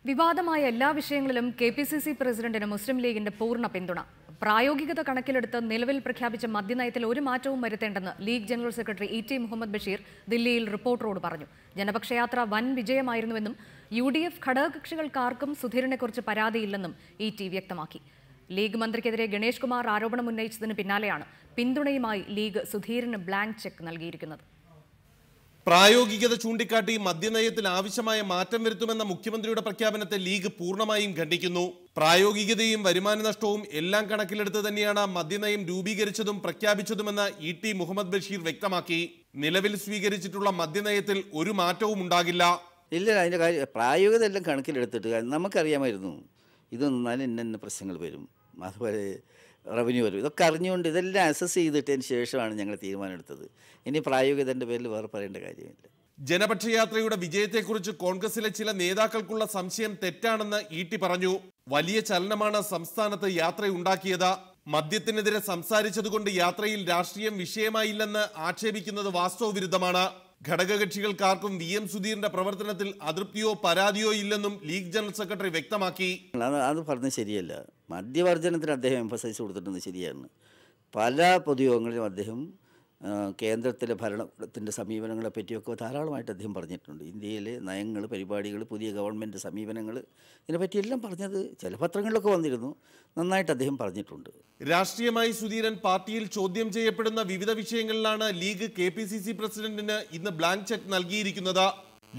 വിവാദമായ എല്ലാ വിഷയങ്ങളിലും കെപിസിസി പ്രസിഡന്റിന് മുസ്ലിം ലീഗിന്റെ പൂർണ്ണ പിന്തുണ. പ്രായോഗികത കണക്കിലെടുത്ത് നിലവിൽ പ്രഖ്യാപിച്ച മദ്യനയത്തിൽ ഒരു മാറ്റവും വരുത്തേണ്ടെന്ന് league general secretary E T. Muhammad Basheer ദില്ലിയിൽ റിപ്പോർട്ടറോട് പറഞ്ഞു. ജനപക്ഷയാത്ര വൻ വിജയമായിരുന്നുവെന്നും UDF ഘടകകക്ഷികൾക്കാർക്കും സുധീരനെക്കുറിച്ച് പരാതിയില്ലെന്നും ഇ.ടി. വ്യക്തമാക്കി. ലീഗ് മന്ത്രിക്കെതിരെ ഗണേഷ് കുമാർ ആരോപണം ഉന്നയിച്ചതിന് പിന്നാലെയാണ് പിന്തുണയുമായി ലീഗ് സുധീരന് ബ്ലാങ്ക് ചെക്ക് നൽകിയിരിക്കുന്നത്. പ്രായോഗികത ചൂണ്ടിക്കാട്ടി മദ്യനയത്തിൽ ആവശ്യമായ മാറ്റം വരുത്തുമെന്ന മുഖ്യമന്ത്രിയുടെ പ്രഖ്യാപനത്തെ ലീഗ് പൂർണ്ണമായും ഖണ്ഡിക്കുന്നു. പ്രായോഗികതയും വരുമാന നഷ്ടവും എല്ലാം കണക്കിലെടുത്ത് തന്നെയാണ് മദ്യനയം രൂപീകരിച്ചതും പ്രഖ്യാപിച്ചതുമെന്ന് ഇ.ടി. മുഹമ്മദ് ബഷീർ വ്യക്തമാക്കി. നിലവിൽ സ്വീകരിച്ചിട്ടുള്ള മദ്യനയത്തിൽ ഒരു മാറ്റവും ഉണ്ടാകില്ല. ഇല്ല, അതിൻ്റെ കാര്യം പ്രായോഗികത എല്ലാം കണക്കിലെടുത്തിട്ട് നമുക്കറിയാമായിരുന്നു ഇതൊന്നാലും ഇന്ന പ്രശ്നങ്ങൾ വരും, അതുപോലെ റവന്യൂ വരും, ഇതൊക്കെ അറിഞ്ഞുകൊണ്ട് ഇതെല്ലാം അസസ് ചെയ്തിട്ടതിന് ശേഷമാണ് ഞങ്ങൾ തീരുമാനമെടുത്തത്. ഇനി പ്രായോഗികതൻ്റെ പേരിൽ വേറെ പറയേണ്ട കാര്യമില്ല. ജനപക്ഷയാത്രയുടെ വിജയത്തെക്കുറിച്ച് കോൺഗ്രസിലെ ചില നേതാക്കൾക്കുള്ള സംശയം തെറ്റാണെന്ന് ഇ.ടി. പറഞ്ഞു. വലിയ ചലനമാണ് സംസ്ഥാനത്ത് യാത്രയുണ്ടാക്കിയത്. മദ്യത്തിനെതിരെ സംസാരിച്ചതുകൊണ്ട് യാത്രയിൽ രാഷ്ട്രീയം വിഷയമായില്ലെന്ന് ആക്ഷേപിക്കുന്നത് വാസ്തവവിരുദ്ധമാണ്. ഘടകകക്ഷികൾക്കാർക്കും VM സുധീറിന്റെ പ്രവർത്തനത്തിൽ അതൃപ്തിയോ പരാതിയോ ഇല്ലെന്നും ലീഗ് ജനറൽ സെക്രട്ടറി വ്യക്തമാക്കി. അത് പറഞ്ഞത് ശരിയല്ല. മദ്യവർജനത്തിന് അദ്ദേഹം എംഫസൈസ് കൊടുത്തിട്ടുണ്ട്, ശരിയാണ്. പല പൊതുയോഗങ്ങളിലും അദ്ദേഹം കേന്ദ്രത്തിലെ ഭരണത്തിൻ്റെ സമീപനങ്ങളെ പറ്റിയൊക്കെ ധാരാളമായിട്ട് അദ്ദേഹം പറഞ്ഞിട്ടുണ്ട്. ഇന്ത്യയിലെ നയങ്ങൾ, പരിപാടികൾ, പുതിയ ഗവൺമെൻറ് സമീപനങ്ങൾ, ഇതിനെപ്പറ്റിയെല്ലാം പറഞ്ഞത് ചില പത്രങ്ങളിലൊക്കെ വന്നിരുന്നു. നന്നായിട്ട് അദ്ദേഹം പറഞ്ഞിട്ടുണ്ട്. രാഷ്ട്രീയമായി സുധീരൻ പാർട്ടിയിൽ ചോദ്യം ചെയ്യപ്പെടുന്ന വിവിധ വിഷയങ്ങളിലാണ് ലീഗ് KPCC പ്രസിഡന്റിന് ഇന്ന് ബ്ലാങ്ക് ചെക്ക് നൽകിയിരിക്കുന്നത്.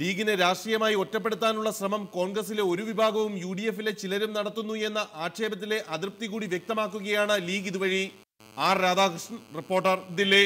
ലീഗിനെ രാഷ്ട്രീയമായി ഒറ്റപ്പെടുത്താനുള്ള ശ്രമം കോൺഗ്രസിലെ ഒരു വിഭാഗവും UDF-ലെ ചിലരും നടത്തുന്നു എന്ന ആക്ഷേപത്തിലെ അതൃപ്തി കൂടി വ്യക്തമാക്കുകയാണ് ലീഗ് ഇതുവഴി. ആർ. രാധാകൃഷ്ണൻ, റിപ്പോർട്ടർ, ദില്ലി.